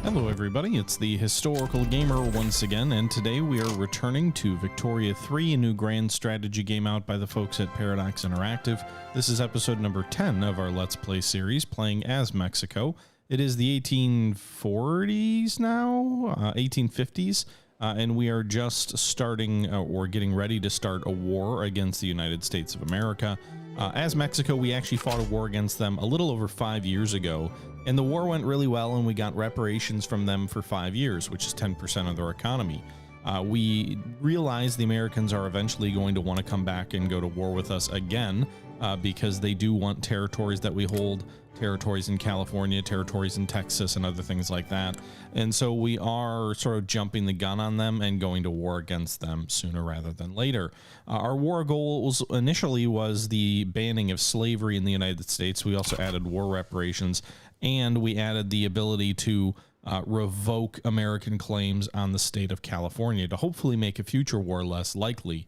Hello everybody, it's the Historical Gamer once again, and today we are returning to Victoria 3, a new grand strategy game out by the folks at Paradox Interactive. This is episode number 10 of our Let's Play series, playing as Mexico. It is the 1840s now, 1850s, and we are just starting, or getting ready to start a war against the United States of America. As Mexico, we actually fought a war against them a little over 5 years ago, and the war went really well, and we got reparations from them for 5 years, which is 10% of their economy. We realize the Americans are eventually going to want to come back and go to war with us again, because they do want territories that we hold, territories in California, territories in Texas, and other things like that. And so we are sort of jumping the gun on them and going to war against them sooner rather than later. Our war goals initially was the banning of slavery in the United States. We also added war reparations, and we added the ability to revoke American claims on the state of California to hopefully make a future war less likely.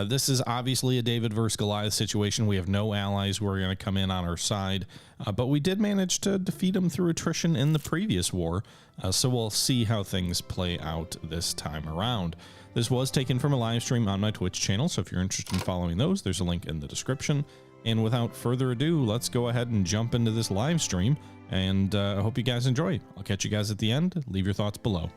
This is obviously a David versus Goliath situation. We have no allies who are going to come in on our side, but we did manage to defeat them through attrition in the previous war, so we'll see how things play out this time around. This was taken from a live stream on my Twitch channel, so if you're interested in following those, there's a link in the description. And without further ado, let's go ahead and jump into this live stream, and I hope you guys enjoy. I'll catch you guys at the end. Leave your thoughts below.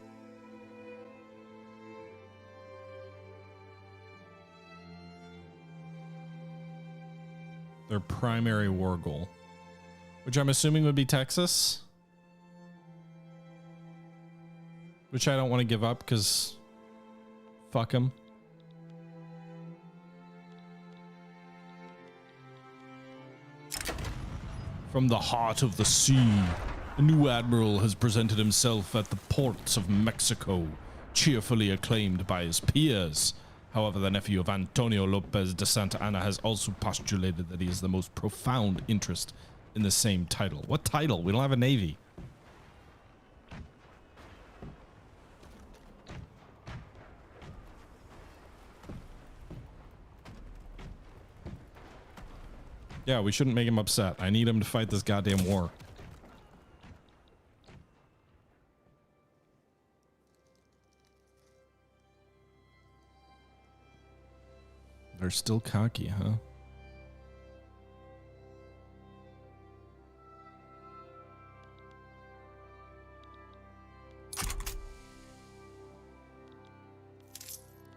Their primary war goal, which I'm assuming would be Texas, which I don't want to give up because fuck them. From the heart of the sea, a new admiral has presented himself at the ports of Mexico, cheerfully acclaimed by his peers. However, the nephew of Antonio Lopez de Santa Anna has also postulated that he has the most profound interest in the same title. What title? We don't have a navy. Yeah, we shouldn't make him upset. I need him to fight this goddamn war. They're still cocky, huh?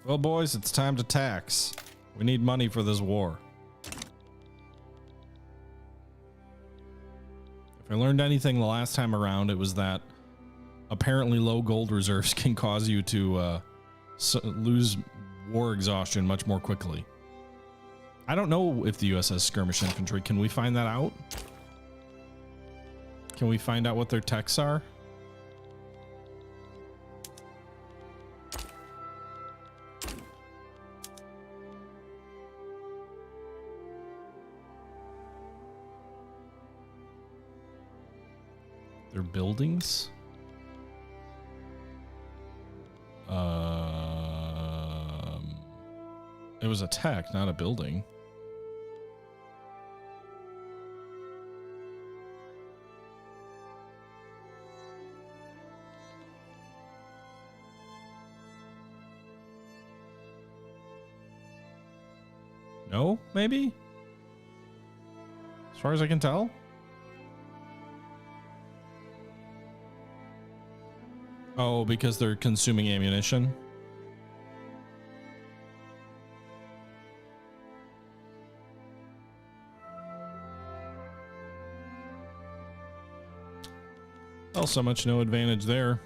Well, boys, it's time to tax. We need money for this war. If I learned anything the last time around, it was that apparently low gold reserves can cause you to lose war exhaustion much more quickly. I don't know if the US has skirmish infantry. Can we find that out? Can we find out what their techs are? Their buildings? It was a tech, not a building. No, maybe? As far as I can tell? Oh, because they're consuming ammunition? Well, so much no advantage there.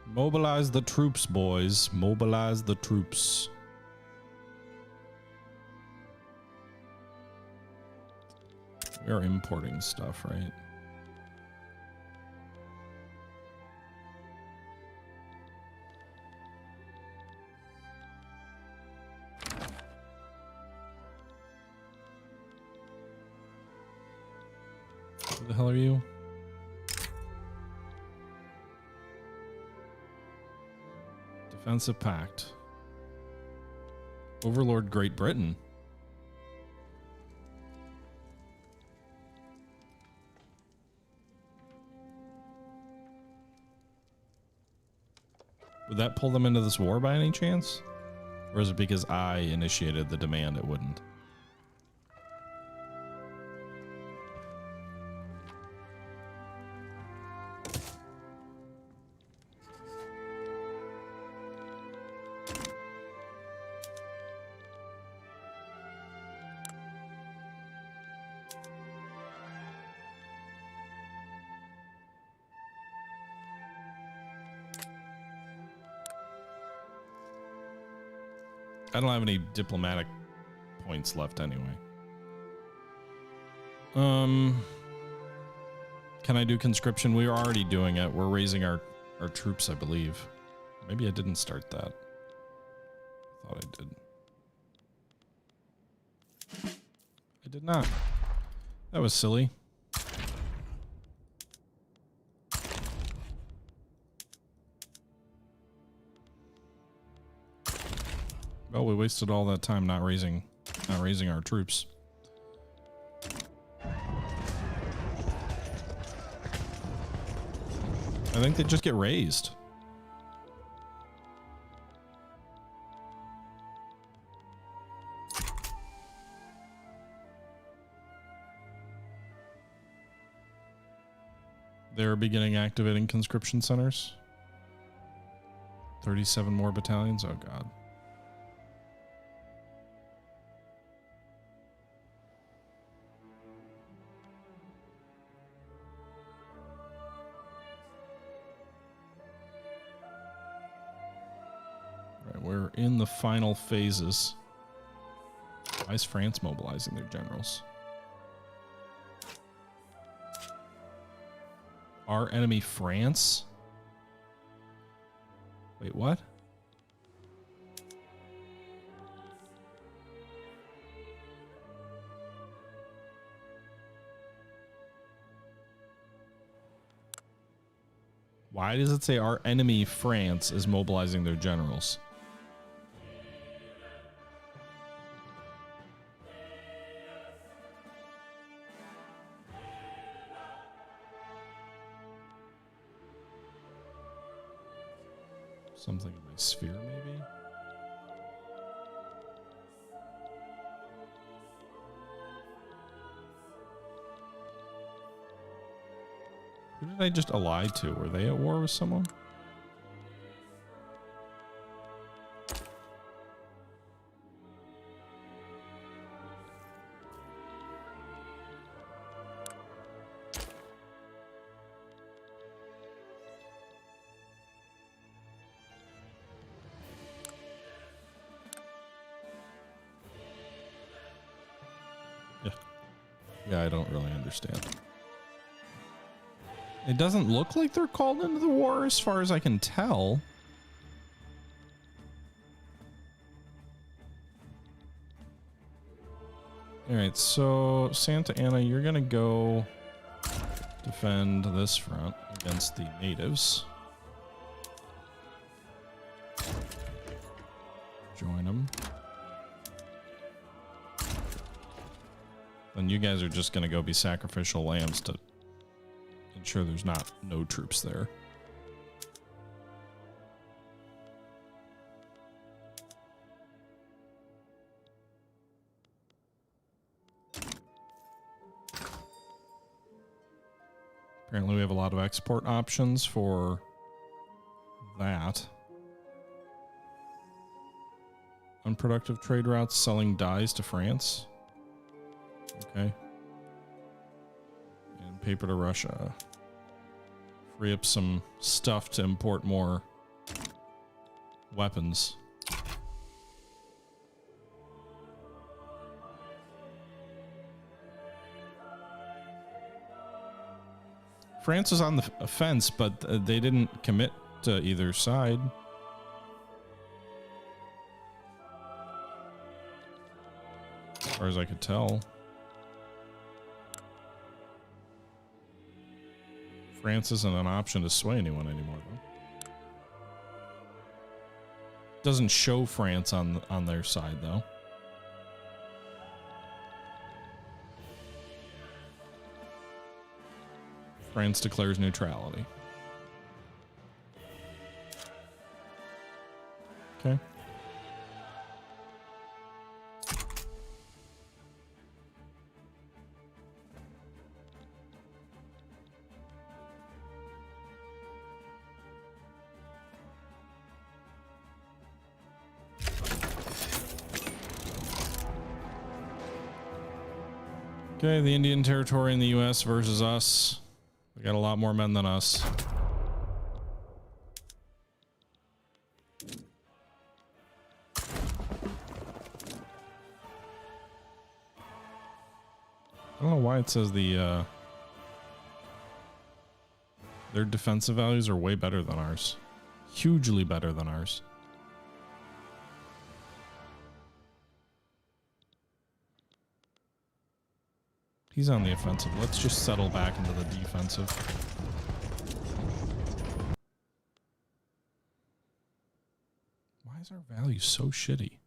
Mobilize the troops, boys. Mobilize the troops. We are importing stuff, right? Who the hell are you? Defensive Pact. Overlord Great Britain. Would that pull them into this war by any chance? Or is it because I initiated the demand it wouldn't? I don't have any diplomatic points left anyway. Can I do conscription? We were already doing it. We're raising our troops, I believe. Maybe I didn't start that. I thought I did. I did not. That was silly. Well, we wasted all that time not raising our troops. I think they just get raised. They're beginning activating conscription centers. 37 more battalions. Oh, God. We're in the final phases. Why is France mobilizing their generals? Our enemy France? Wait, what? Why does it say our enemy France is mobilizing their generals? Something in my sphere, maybe? Who did I just ally to? Were they at war with someone? Yeah, I don't really understand. It doesn't look like they're called into the war as far as I can tell. Alright, so Santa Anna, you're gonna go defend this front against the natives. Join them. Then you guys are just gonna go be sacrificial lambs to ensure there's no troops there. Apparently we have a lot of export options for that. Unproductive trade routes, selling dyes to France. Okay. And paper to Russia. Free up some stuff to import more weapons. France was on the offense, but they didn't commit to either side. As far as I could tell. France isn't an option to sway anyone anymore, though. Doesn't show France on their side though. France declares neutrality. Okay. Okay, the Indian Territory in the U.S. versus us. We got a lot more men than us. I don't know why it says their defensive values are way better than ours. Hugely better than ours. He's on the offensive. Let's just settle back into the defensive. Why is our value so shitty?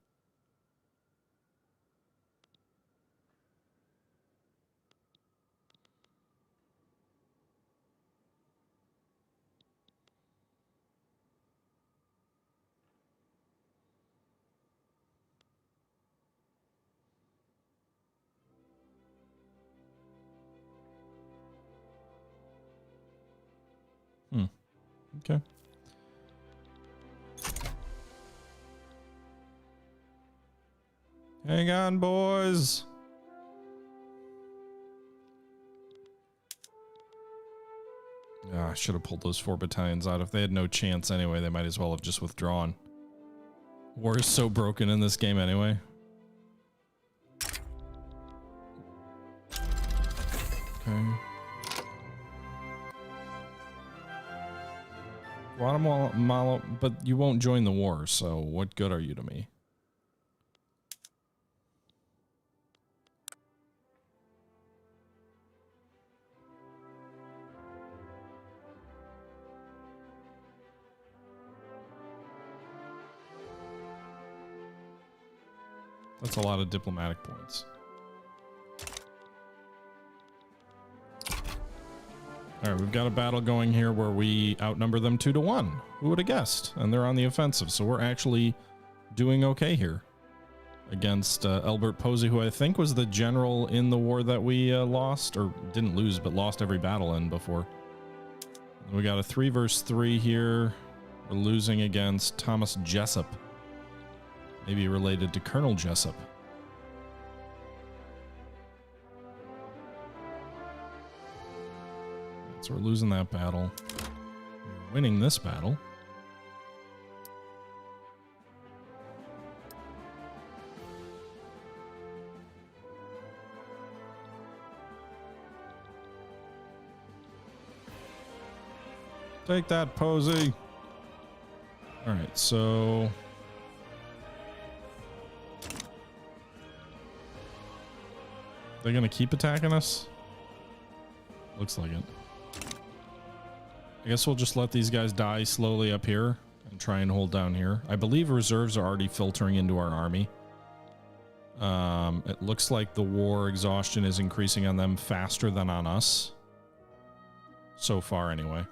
Okay. Hang on, boys. I should have pulled those 4 battalions out. If they had no chance anyway, they might as well have just withdrawn. War is so broken in this game anyway. Okay. Guatemala, but you won't join the war, so what good are you to me? That's a lot of diplomatic points. All right, we've got a battle going here where we outnumber them 2-1. Who would have guessed? And they're on the offensive, so we're actually doing okay here against Albert Posey, who I think was the general in the war that we lost, or didn't lose, but lost every battle in before. We got a 3 versus 3 here. We're losing against Thomas Jessup, maybe related to Colonel Jessup. So we're losing that battle. We're winning this battle. Take that, Posey. All right, so they're gonna keep attacking us? Looks like it. I guess we'll just let these guys die slowly up here and try and hold down here. I believe reserves are already filtering into our army. It looks like the war exhaustion is increasing on them faster than on us. So far, anyway.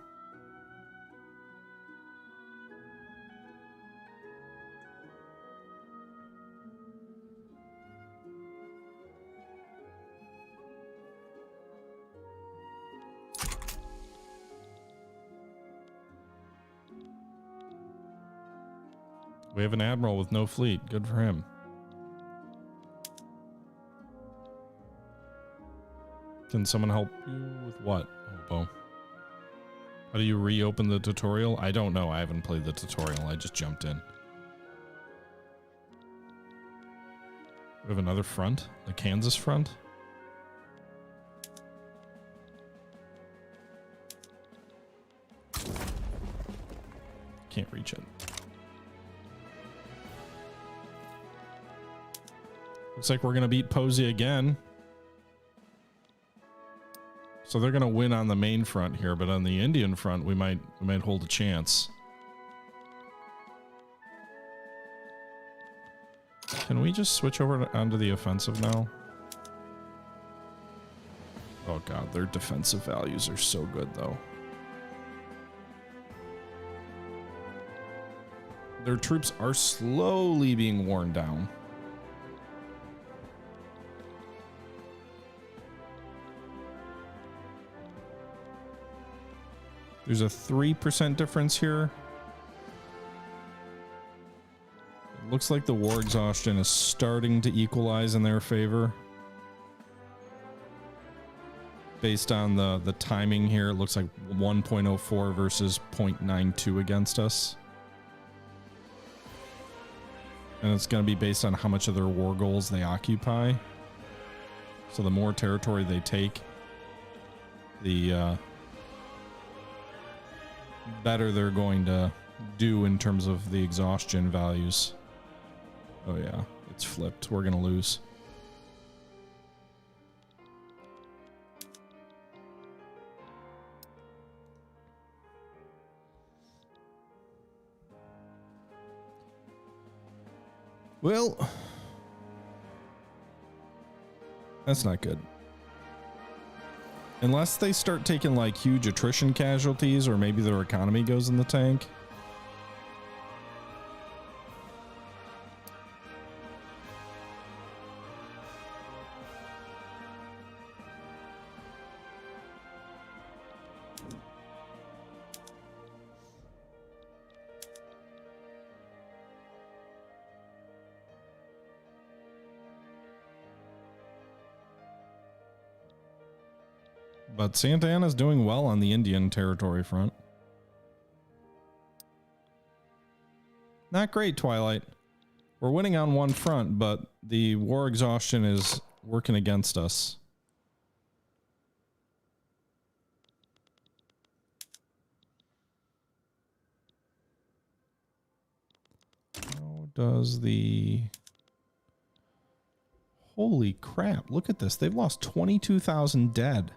We have an admiral with no fleet. Good for him. Can someone help you with what, Hobo? How do you reopen the tutorial? I don't know. I haven't played the tutorial. I just jumped in. We have another front? The Kansas front? Can't reach it. Looks like we're going to beat Posey again. So they're going to win on the main front here, but on the Indian front, we might hold a chance. Can we just switch over onto the offensive now? Oh god, their defensive values are so good though. Their troops are slowly being worn down. There's a 3% difference here. It looks like the war exhaustion is starting to equalize in their favor. Based on the timing here, it looks like 1.04 versus 0.92 against us. And it's going to be based on how much of their war goals they occupy. So the more territory they take, the better they're going to do in terms of the exhaustion values. Oh yeah, it's flipped. We're going to lose. Well, that's not good. Unless they start taking like huge attrition casualties, or maybe their economy goes in the tank. But Santa Anna's doing well on the Indian territory front. Not great, Twilight. We're winning on one front, but the war exhaustion is working against us. How does the... Holy crap, look at this. They've lost 22,000 dead.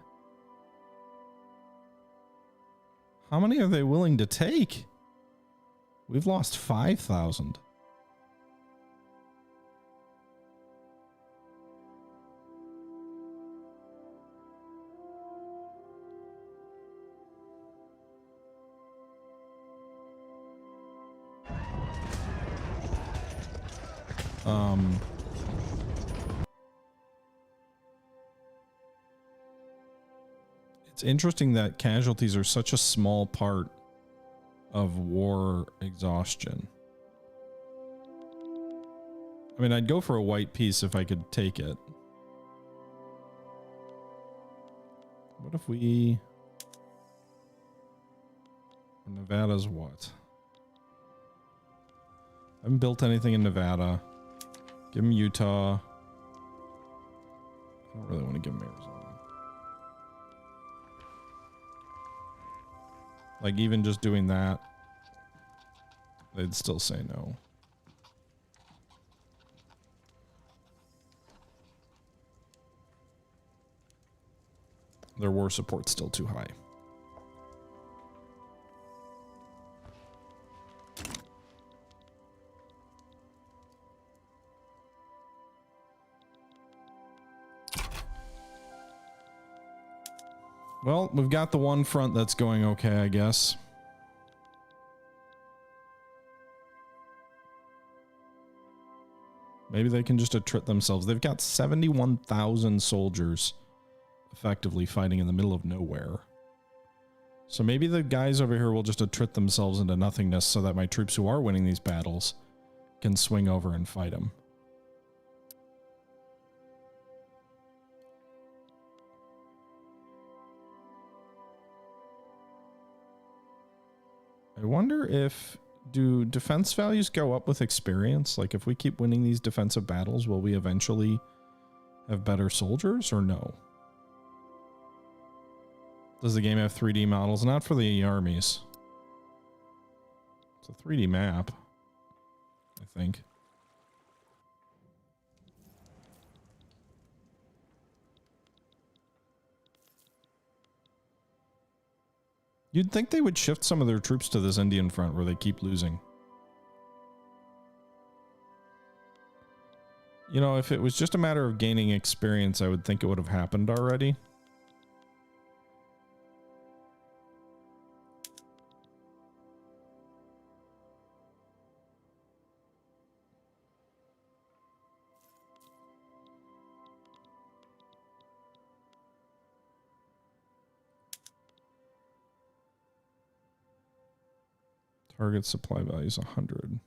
How many are they willing to take? We've lost 5,000. It's interesting that casualties are such a small part of war exhaustion. I mean, I'd go for a white piece if I could take it. What if we... Nevada's what? I haven't built anything in Nevada. Give him Utah. I don't really want to give him Arizona. Like, even just doing that, they'd still say no. Their war support's still too high. Well, we've got the one front that's going okay, I guess. Maybe they can just attrit themselves. They've got 71,000 soldiers effectively fighting in the middle of nowhere. So maybe the guys over here will just attrit themselves into nothingness so that my troops who are winning these battles can swing over and fight them. I wonder if, do defense values go up with experience? Like if we keep winning these defensive battles, will we eventually have better soldiers or no? Does the game have 3D models? Not for the armies. It's a 3D map, I think. You'd think they would shift some of their troops to this Indian front where they keep losing. You know, if it was just a matter of gaining experience, I would think it would have happened already. Target supply value is 100.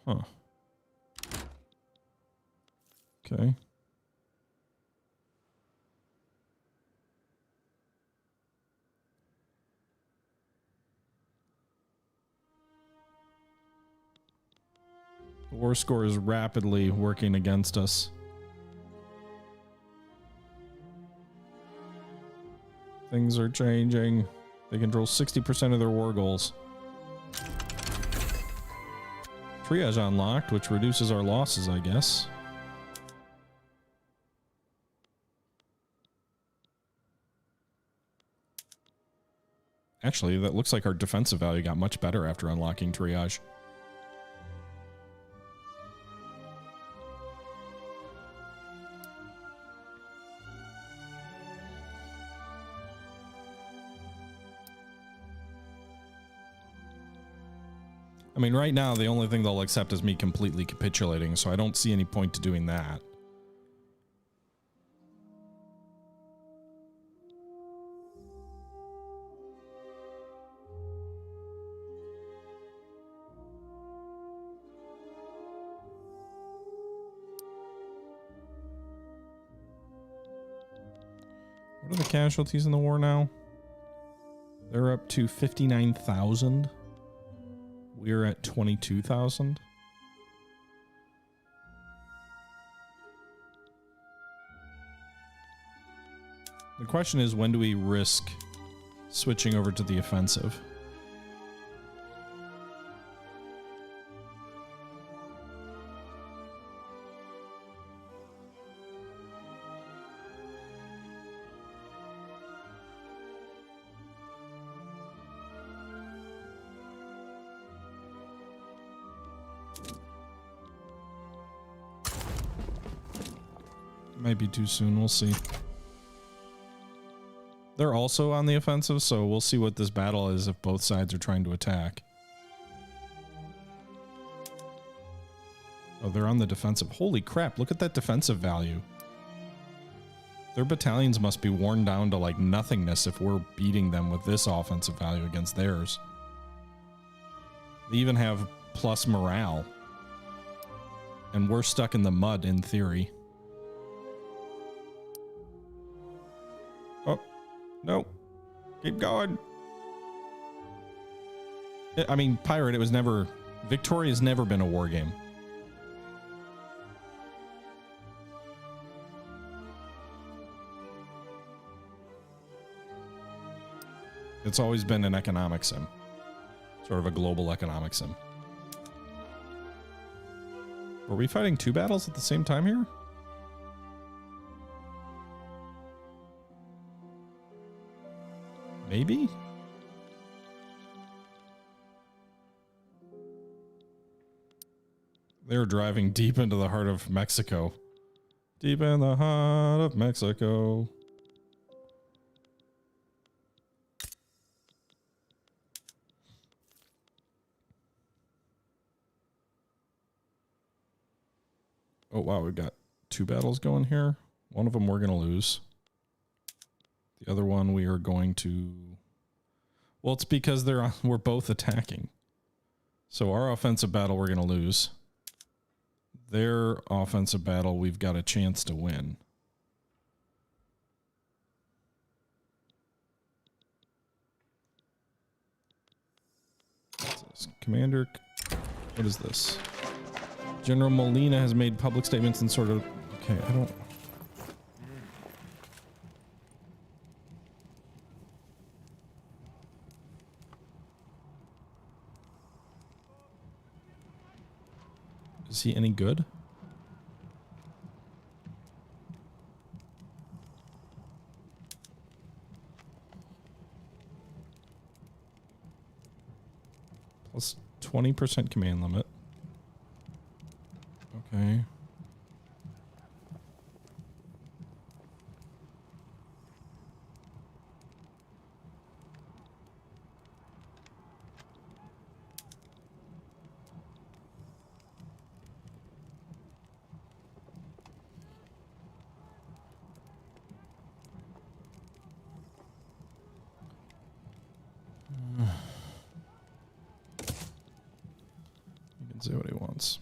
Huh. Okay. The war score is rapidly working against us. Things are changing. They control 60% of their war goals. Triage unlocked, which reduces our losses, I guess. Actually, that looks like our defensive value got much better after unlocking triage. I mean, right now, the only thing they'll accept is me completely capitulating, so I don't see any point to doing that. What are the casualties in the war now? They're up to 59,000. We're at 22,000. The question is, when do we risk switching over to the offensive? Might be too soon. We'll see. They're also on the offensive, so we'll see what this battle is if both sides are trying to attack. Oh, they're on the defensive. Holy crap, look at that defensive value. Their battalions must be worn down to like nothingness if we're beating them with this offensive value against theirs. They even have plus morale. And we're stuck in the mud in theory. Oh, no. Keep going. I mean, Pirate, it was never... Victoria's never been a war game. It's always been an economic sim. Sort of a global economic sim. Were we fighting two battles at the same time here? Maybe? They're driving deep into the heart of Mexico. Deep in the heart of Mexico. Oh, wow, we've got two battles going here. One of them we're going to lose. The other one we are going to... Well, it's because we're both attacking. So our offensive battle we're going to lose. Their offensive battle we've got a chance to win. What's this? Commander... What is this? General Molina has made public statements and sort of... Okay, I don't... Is he any good? Plus 20% command limit. Okay. You can see what he wants.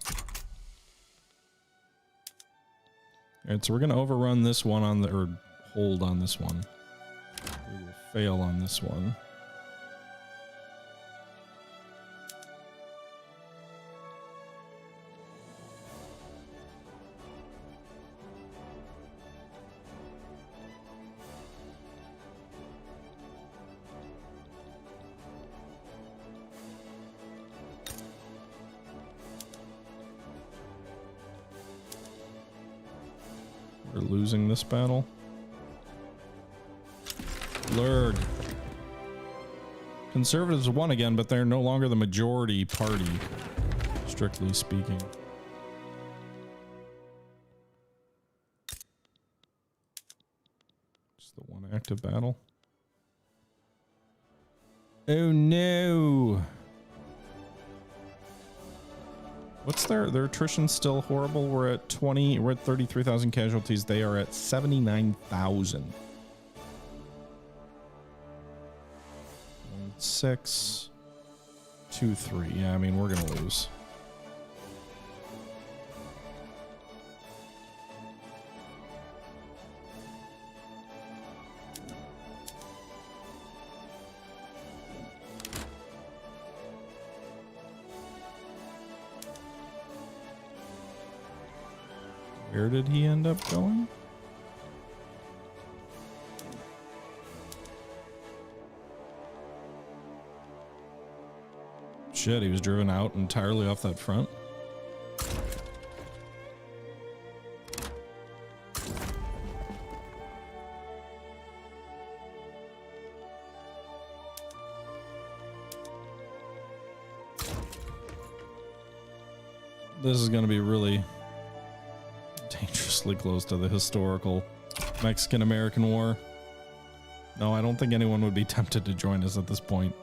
Alright, so we're going to overrun this one on the, or hold on this one. We will fail on this one. We're losing this battle. Lurg. Conservatives won again, but they're no longer the majority party, strictly speaking. Just the one active battle. Oh no! What's their attrition still horrible? We're at 33,000 casualties. They are at 79,000. 6, 2, 3. Yeah, I mean, we're gonna lose. Where did he end up going? Shit, he was driven out entirely off that front. This is going to be really dangerously close to the historical Mexican-American War. No, I don't think anyone would be tempted to join us at this point.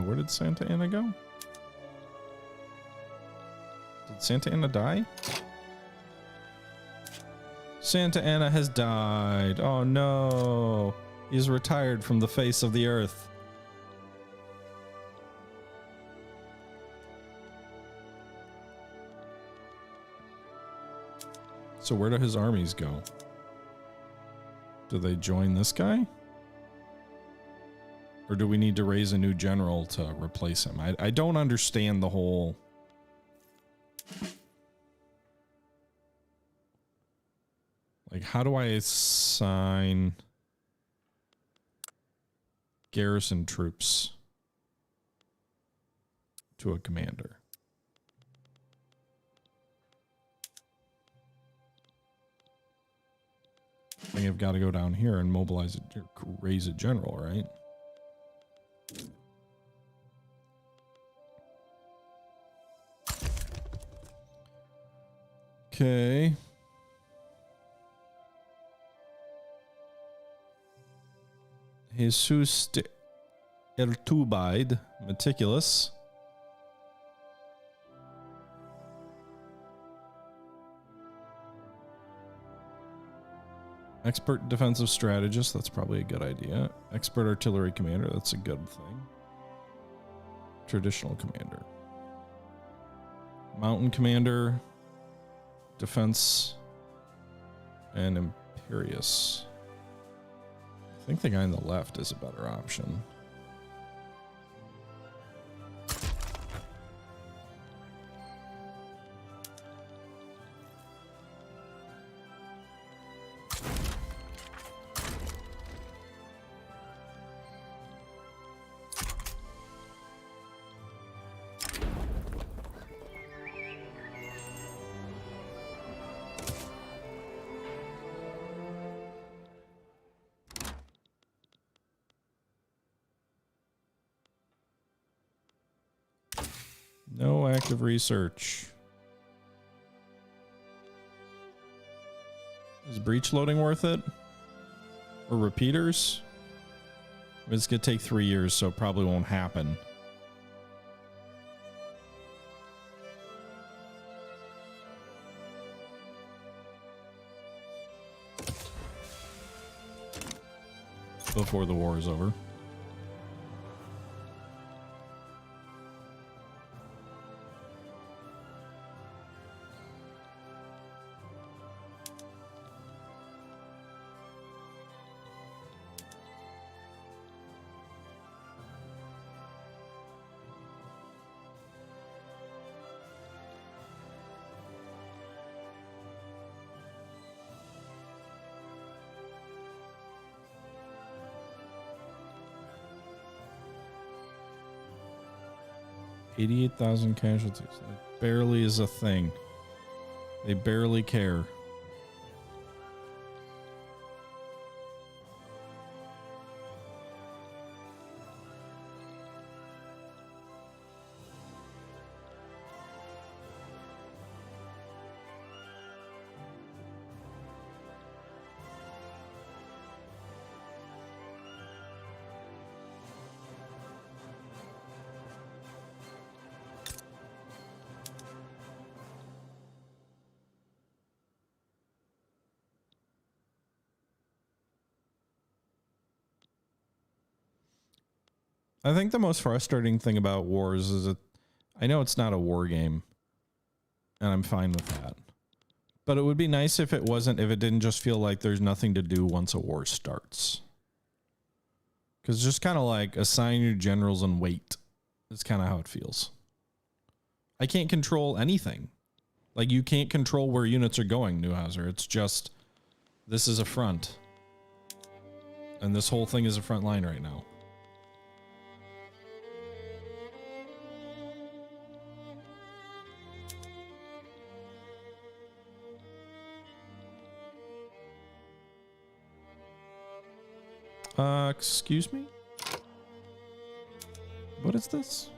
Where did Santa Anna go? Did Santa Anna die? Santa Anna has died. Oh no. He's retired from the face of the earth. So where do his armies go? Do they join this guy? Or do we need to raise a new general to replace him? I don't understand the whole... Like, how do I assign garrison troops to a commander? I think I've got to go down here and mobilize it, raise a general, right? Okay. Jesus de Ertubaid, meticulous. Expert defensive strategist, that's probably a good idea. Expert artillery commander, that's a good thing. Traditional commander. Mountain commander. Defense. And Imperious. I think the guy on the left is a better option. No active research. Is breach loading worth it? Or repeaters? It's gonna take 3 years, so it probably won't happen. Before the war is over. $88,000 casualties. That barely is a thing. They barely care. I think the most frustrating thing about wars is that I know it's not a war game, and I'm fine with that. But it would be nice if it wasn't, if it didn't just feel like there's nothing to do once a war starts. Because just kind of like assign your generals and wait. That's kind of how it feels. I can't control anything. Like, you can't control where units are going, Neuhauser. It's just, this is a front. And this whole thing is a front line right now. Excuse me? What is this?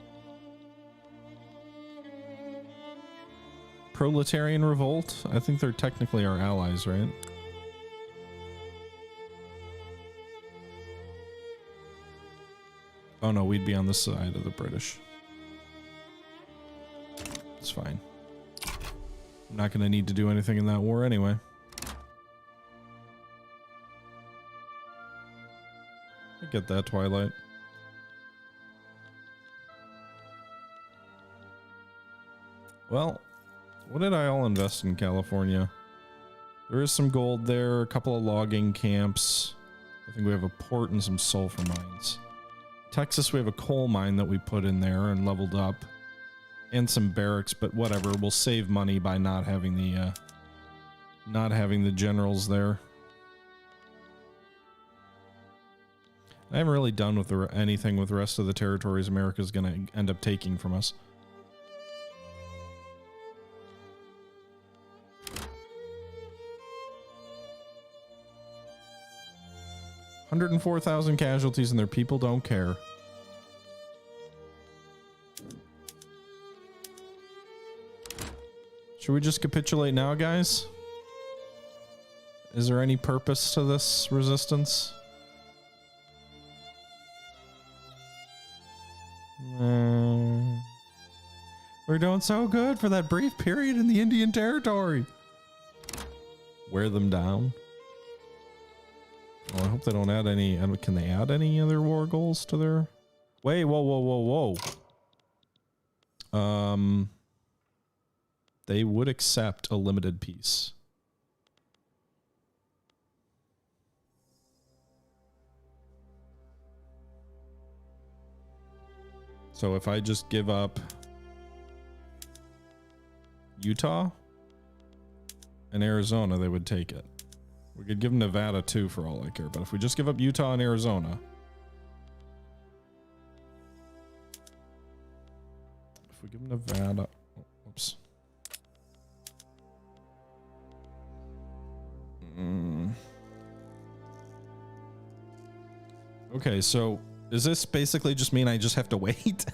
Proletarian Revolt? I think they're technically our allies, right? Oh no, we'd be on the side of the British. It's fine. I'm not gonna need to do anything in that war anyway. I get that, Twilight. Well, what did I all invest in California? There is some gold there, a couple of logging camps. I think we have a port and some sulfur mines. Texas, we have a coal mine that we put in there and leveled up. And some barracks, but whatever. We'll save money by not having the generals there. I haven't really done with anything with the rest of the territories America's going to end up taking from us. $104,000 casualties and their people don't care. Should we just capitulate now, guys? Is there any purpose to this resistance? We're doing so good for that brief period in the Indian Territory. Wear them down. Well, I hope they don't add any. Can they add any other war goals to their? Wait, whoa. They would accept a limited peace. So if I just give up Utah and Arizona, they would take it. We could give them Nevada too for all I care, but if we just give up Utah and Arizona. If we give them Nevada, oops. Okay, so does this basically just mean I just have to wait?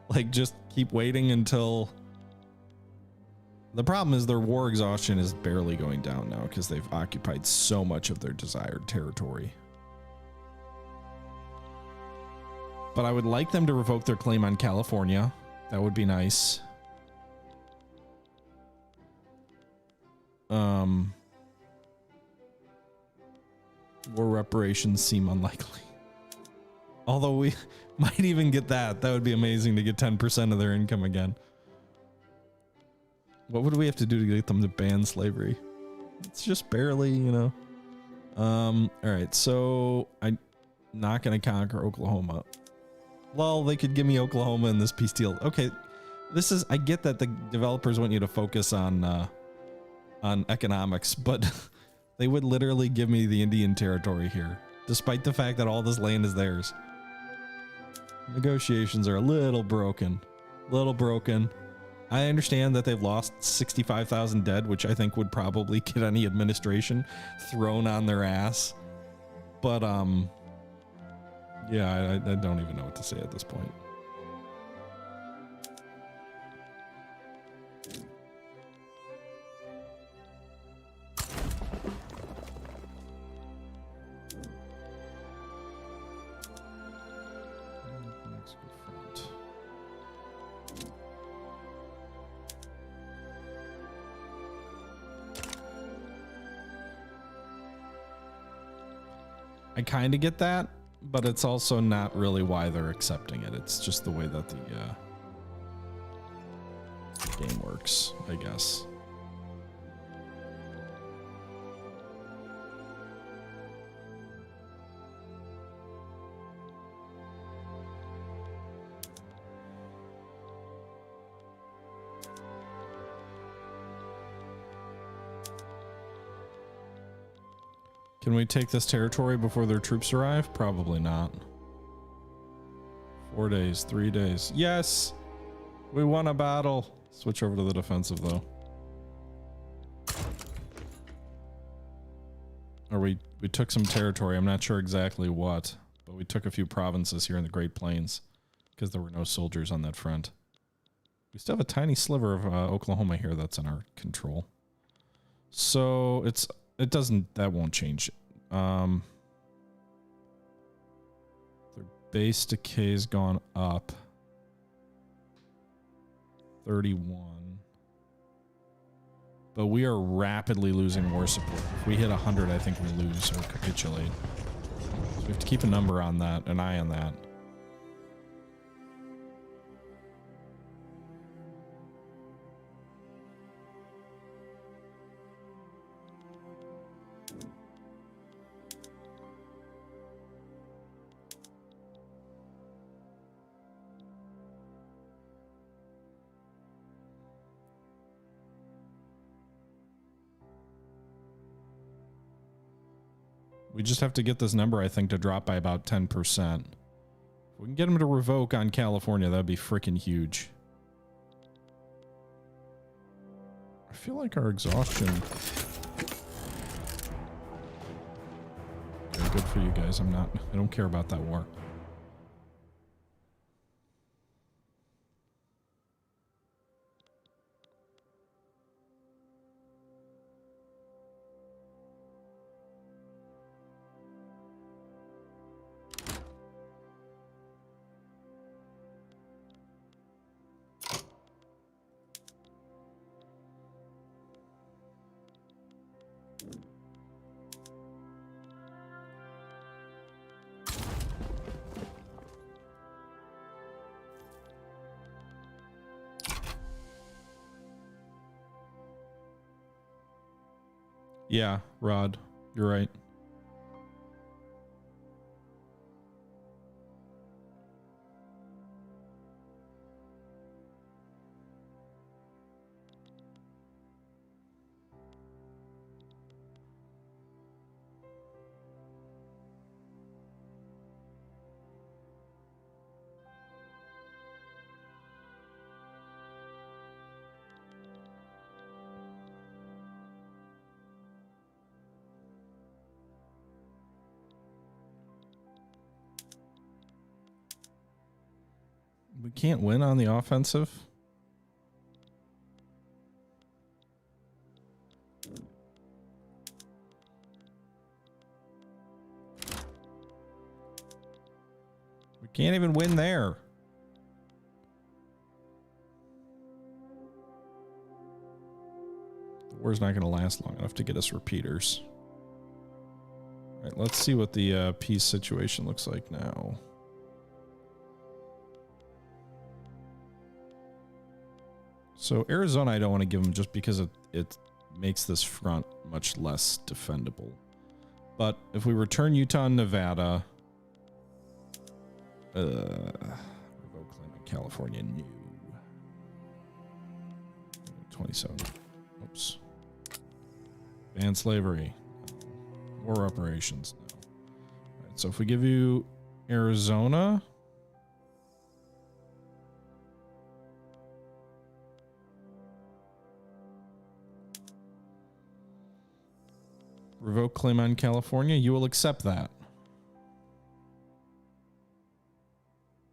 Like, just keep waiting until... The problem is their war exhaustion is barely going down now because they've occupied so much of their desired territory. But I would like them to revoke their claim on California. That would be nice. War reparations seem unlikely. Although we might even get that. That would be amazing to get 10% of their income again. What would we have to do to get them to ban slavery? It's just barely, you know. All right, so I'm not going to conquer Oklahoma. Well, they could give me Oklahoma in this peace deal. Okay, this is, I get that the developers want you to focus on economics, but they would literally give me the Indian territory here, despite the fact that all this land is theirs. Negotiations are a little broken. I understand that they've lost 65,000 dead, which I think would probably get any administration thrown on their ass. But, yeah, I don't even know what to say at this point. I kind of get that, but it's also not really why they're accepting it. It's just the way that the game works, I guess. Can we take this territory before their troops arrive? Probably not. 4 days, 3 days. Yes! We won a battle. Switch over to the defensive, though. Or we took some territory. I'm not sure exactly what, but we took a few provinces here in the Great Plains because there were no soldiers on that front. We still have a tiny sliver of Oklahoma here that's in our control. So that won't change. Their base decay's gone up 31. But we are rapidly losing war support. If we hit 100, I think we lose or capitulate. So we have to keep a number on that, an eye on that. We just have to get this number, I think, to drop by about 10%. If we can get them to revoke on California, that'd be freaking huge. I feel like our exhaustion... Okay, good for you guys. I don't care about that war. Yeah, Rod, you're right. We can't win on the offensive. We can't even win there. The war's not going to last long enough to get us repeaters. All right, let's see what the peace situation looks like now. So Arizona, I don't want to give them just because it makes this front much less defendable. But if we return Utah and Nevada, revoke claim on California, new. 27. Oops. Ban slavery. War reparations. No. All right, so if we give you Arizona. Revoke claim on California, you will accept that.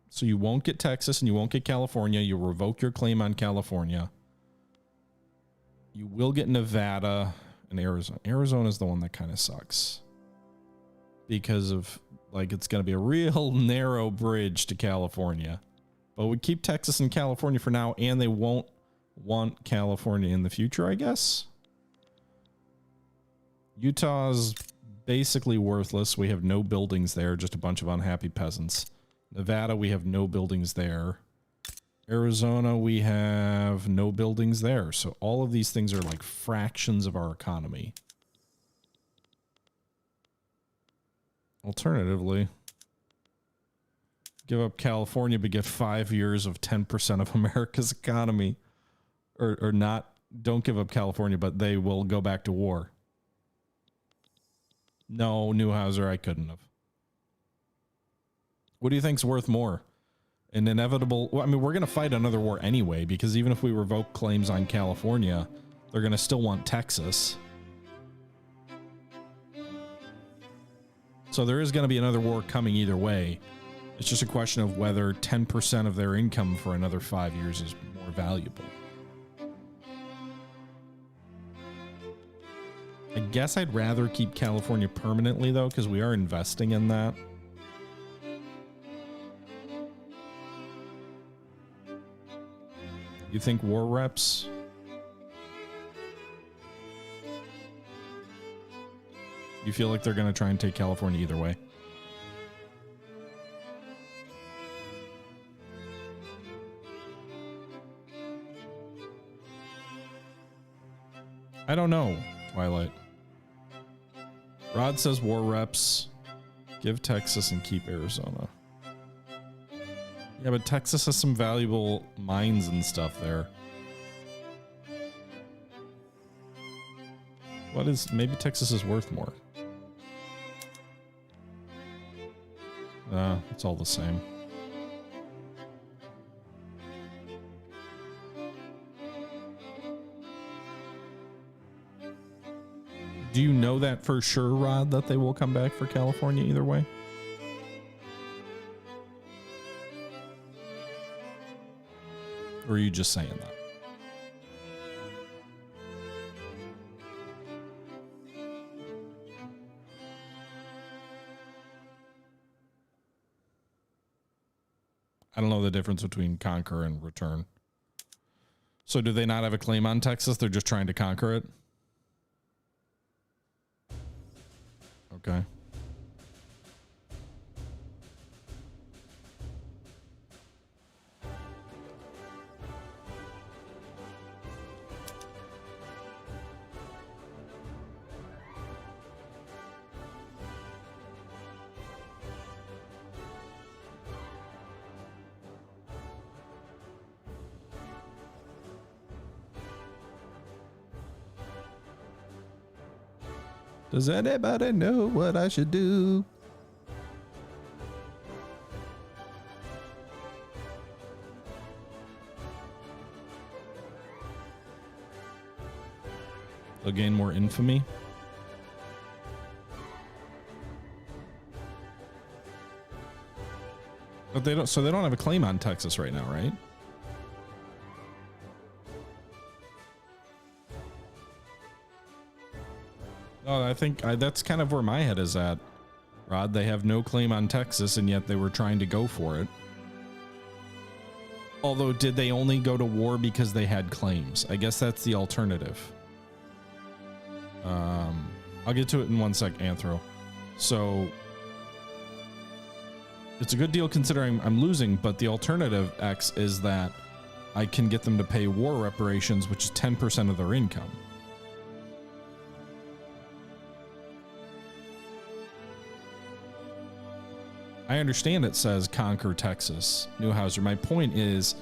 So you won't get Texas and you won't get California. You'll revoke your claim on California. You will get Nevada and Arizona. Arizona is the one that kind of sucks. Because of, like, it's going to be a real narrow bridge to California. But we keep Texas and California for now, and they won't want California in the future, I guess. Utah's basically worthless. We have no buildings there, just a bunch of unhappy peasants. Nevada, we have no buildings there. Arizona, we have no buildings there. So all of these things are like fractions of our economy. Alternatively, give up California but get 5 years of 10% of America's economy. Or not, don't give up California, but they will go back to war. No, Newhouser, I couldn't have. What do you think's worth more? An inevitable... Well, I mean, we're going to fight another war anyway, because even if we revoke claims on California, they're going to still want Texas. So there is going to be another war coming either way. It's just a question of whether 10% of their income for another 5 years is more valuable. I guess I'd rather keep California permanently, though, because we are investing in that. You think war reps? You feel like they're going to try and take California either way? I don't know, Twilight. Rod says war reps. Give Texas and keep Arizona. Yeah, but Texas has some valuable mines and stuff there. What is... Maybe Texas is worth more. It's all the same. Do you know that for sure, Rod, that they will come back for California either way? Or are you just saying that? I don't know the difference between conquer and return. So do they not have a claim on Texas? They're just trying to conquer it? Okay. Does anybody know what I should do? They'll gain more infamy. But they don't, so they don't have a claim on Texas right now, right? Oh, I think that's kind of where my head is at, Rod. They have no claim on Texas, and yet they were trying to go for it. Although, did they only go to war because they had claims? I guess that's the alternative. I'll get to it in 1 sec, Anthro. So, it's a good deal considering I'm losing, but the alternative, X, is that I can get them to pay war reparations, which is 10% of their income. I understand it says conquer Texas, Newhauser. My point is,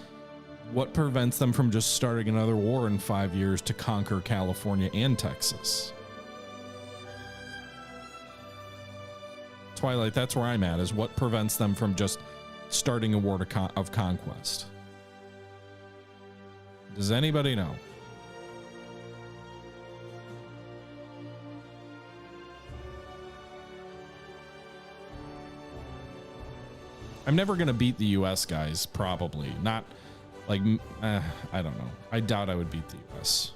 what prevents them from just starting another war in 5 years to conquer California and Texas? Twilight, that's where I'm at, is what prevents them from just starting a war of conquest? Does anybody know? I'm never going to beat the US, guys, probably. Not, like, I don't know. I doubt I would beat the US.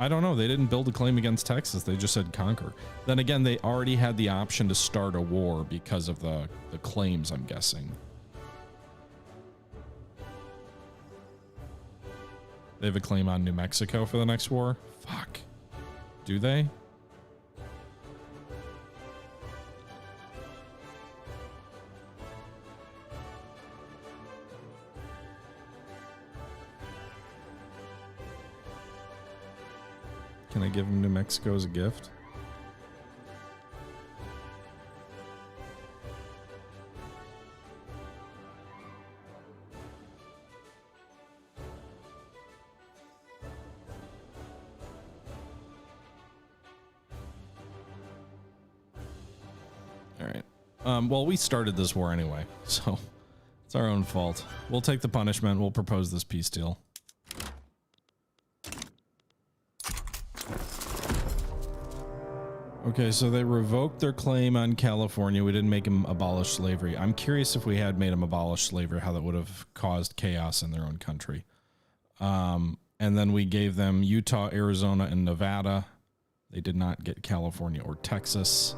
I don't know. They didn't build a claim against Texas. They just said conquer. Then again, they already had the option to start a war because of the claims, I'm guessing. They have a claim on New Mexico for the next war? Fuck. Do they? Can I give him New Mexico as a gift? All right. Well, we started this war anyway, so it's our own fault. We'll take the punishment. We'll propose this peace deal. Okay, so they revoked their claim on California. We didn't make them abolish slavery. I'm curious if we had made them abolish slavery, how that would have caused chaos in their own country. And then we gave them Utah, Arizona, and Nevada. They did not get California or Texas.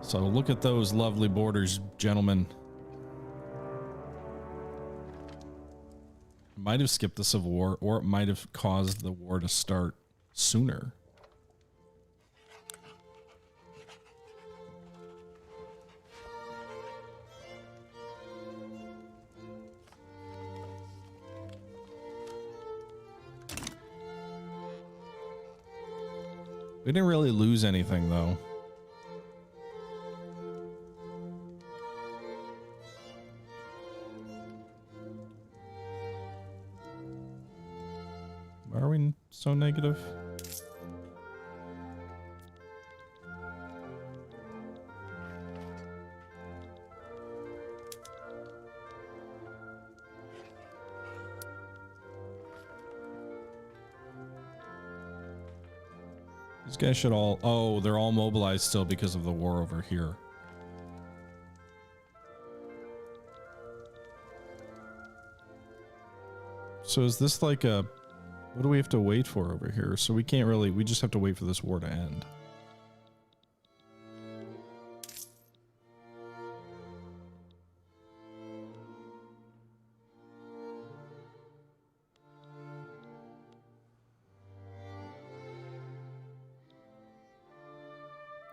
So look at those lovely borders, gentlemen. Might have skipped the Civil War, or it might have caused the war to start sooner. We didn't really lose anything, though. Why are we so negative? These guys should all... Oh, they're all mobilized still because of the war over here. So is this like a... What do we have to wait for over here? So we can't really... We just have to wait for this war to end.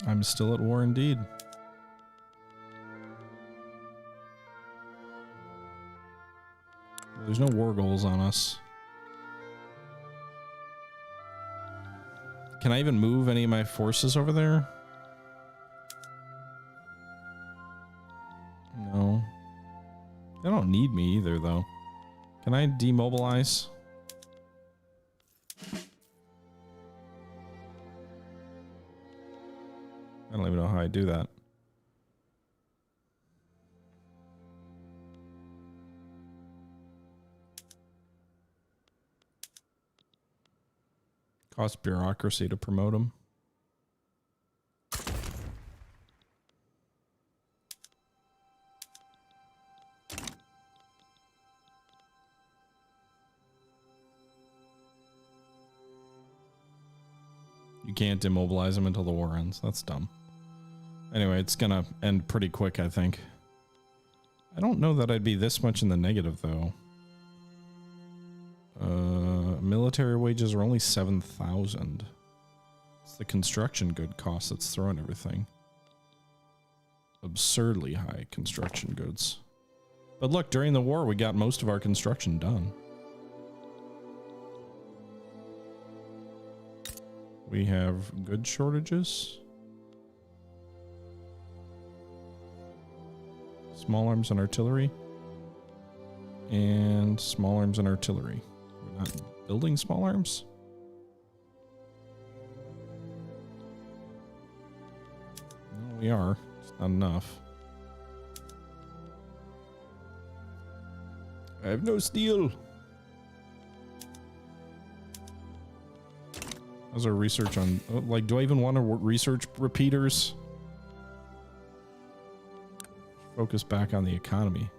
I'm still at war indeed. Well, there's no war goals on us. Can I even move any of my forces over there? No. They don't need me either, though. Can I demobilize? I don't even know how I do that. Cost bureaucracy to promote them. You can't immobilize them until the war ends. That's dumb. Anyway, it's gonna end pretty quick, I think. I don't know that I'd be this much in the negative, though. Military wages are only 7,000. It's the construction good cost that's throwing everything. Absurdly high construction goods. But look, during the war, we got most of our construction done. We have good shortages. Small arms and artillery. And small arms and artillery. We're not building small arms? No, we are. It's not enough. I have no steel. How's our research on... like, do I even want to research repeaters? Focus back on the economy.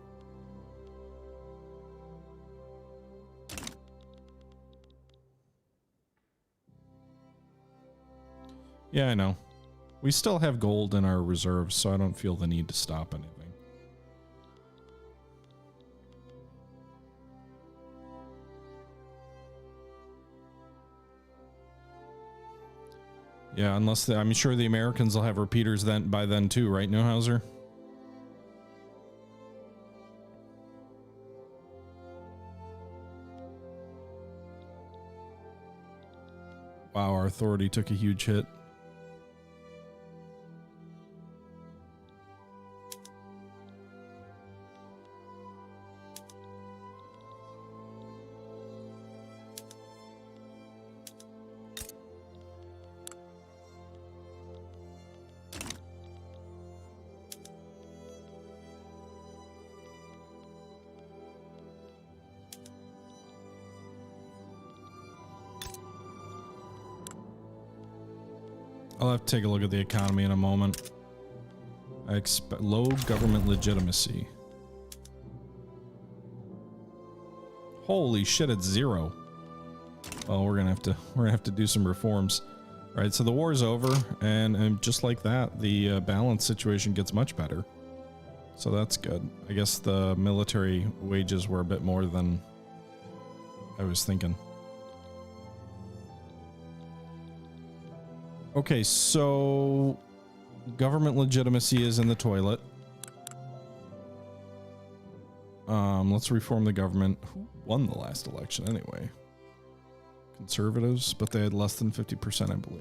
Yeah, I know. We still have gold in our reserves, so I don't feel the need to stop anything. Yeah, unless I'm sure the Americans will have repeaters then by then too, right, Neuhauser? Wow, our authority took a huge hit. I'll have to take a look at the economy in a moment. I expect low government legitimacy. Holy shit, it's 0. Well, we're gonna have to do some reforms. All right, so the war is over, and just like that, the balance situation gets much better. So that's good. I guess the military wages were a bit more than I was thinking. Okay, so government legitimacy is in the toilet. Let's reform the government. Who won the last election anyway? Conservatives, but they had less than 50%, I believe.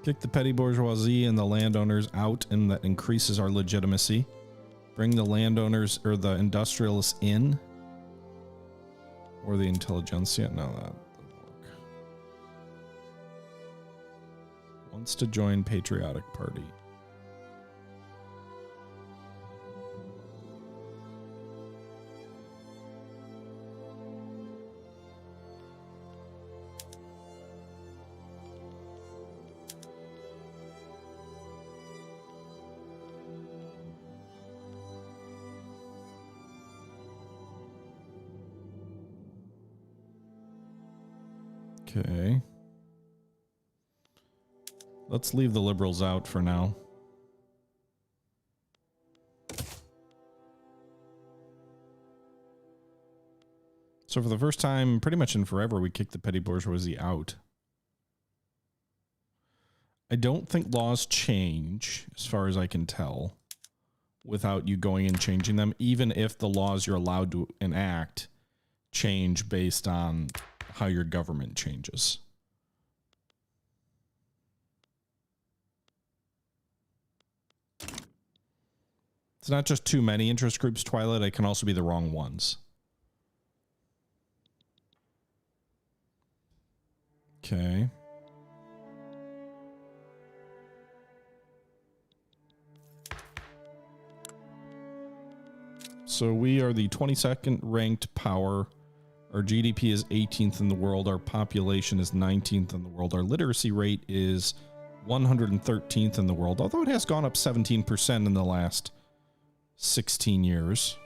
Kick the petty bourgeoisie and the landowners out, and that increases our legitimacy. Bring the landowners or the industrialists in. Or the intelligentsia. No, that doesn't work. Wants to join Patriotic Party. Okay. Let's leave the liberals out for now. So for the first time, pretty much in forever, we kicked the petty bourgeoisie out. I don't think laws change, as far as I can tell, without you going and changing them, even if the laws you're allowed to enact change based on how your government changes. It's not just too many interest groups, Twilight. It can also be the wrong ones. Okay. So we are the 22nd ranked power. Our GDP is 18th in the world. Our population is 19th in the world. Our literacy rate is 113th in the world, although it has gone up 17% in the last 16 years.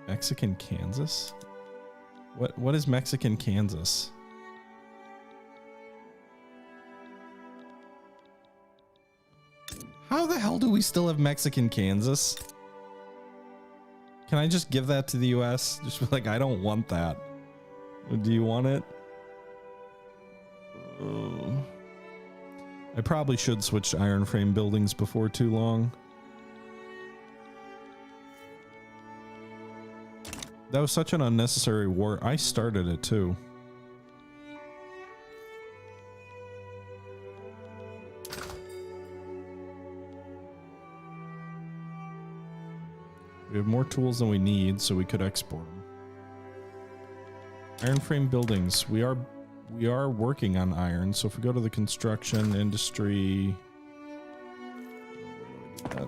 Mexican Kansas? What is Mexican Kansas? How the hell do we still have Mexican Kansas? Can I just give that to the US? Just be like, I don't want that. Do you want it? I probably should switch to iron frame buildings before too long. That was such an unnecessary war. I started it too. We have more tools than we need, so we could export them. Iron frame buildings. We are working on iron. So if we go to the construction industry, where do we do that?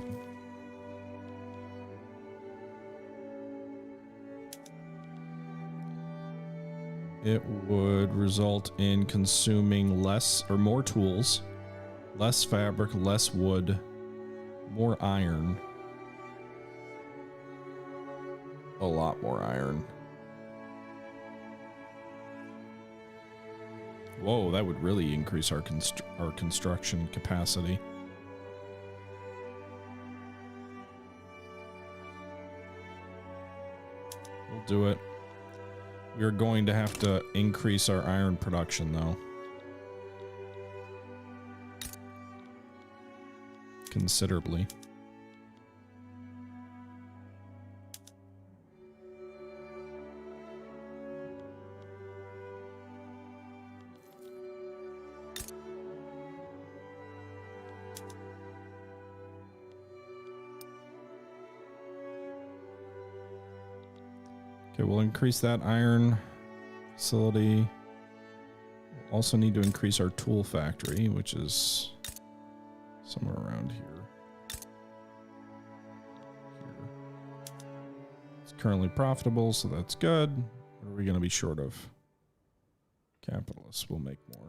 It would result in consuming less or more tools, less fabric, less wood, more iron. A lot more iron. Whoa, that would really increase our construction capacity. We'll do it. We are going to have to increase our iron production, though. Considerably. Okay, we'll increase that iron facility. We'll also need to increase our tool factory, which is somewhere around here. It's currently profitable, so that's good. What are we going to be short of? Capitalists will make more.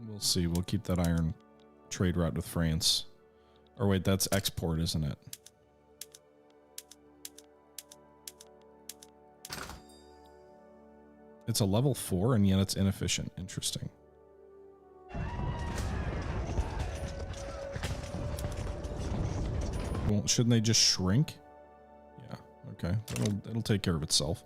We'll see. We'll keep that iron trade route with France. Or wait, that's export, isn't it? It's a level 4 and yet it's inefficient. Interesting. Well, shouldn't they just shrink? Yeah, okay. It'll take care of itself.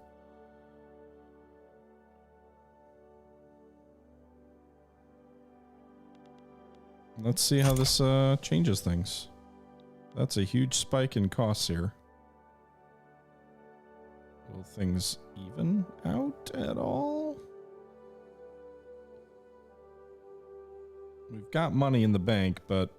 Let's see how this changes things. That's a huge spike in costs here. Will things even out at all? We've got money in the bank, but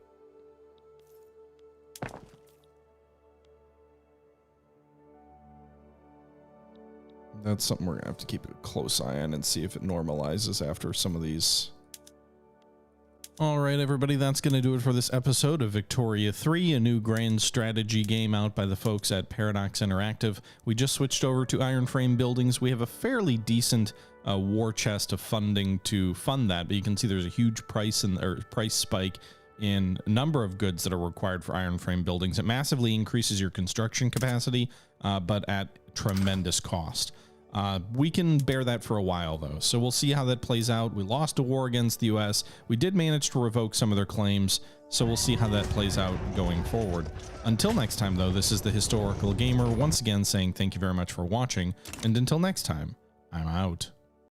that's something we're gonna have to keep a close eye on and see if it normalizes after some of these. All right, everybody, that's going to do it for this episode of Victoria 3, a new grand strategy game out by the folks at Paradox Interactive. We just switched over to iron frame buildings. We have a fairly decent war chest of funding to fund that, but you can see there's a huge price spike in a number of goods that are required for iron frame buildings. It massively increases your construction capacity, but at tremendous cost. We can bear that for a while, though, so we'll see how that plays out. We lost a war against the US. We did manage to revoke some of their claims, so we'll see how that plays out going forward. Until next time, though, this is the Historical Gamer once again saying thank you very much for watching, and until next time, I'm out.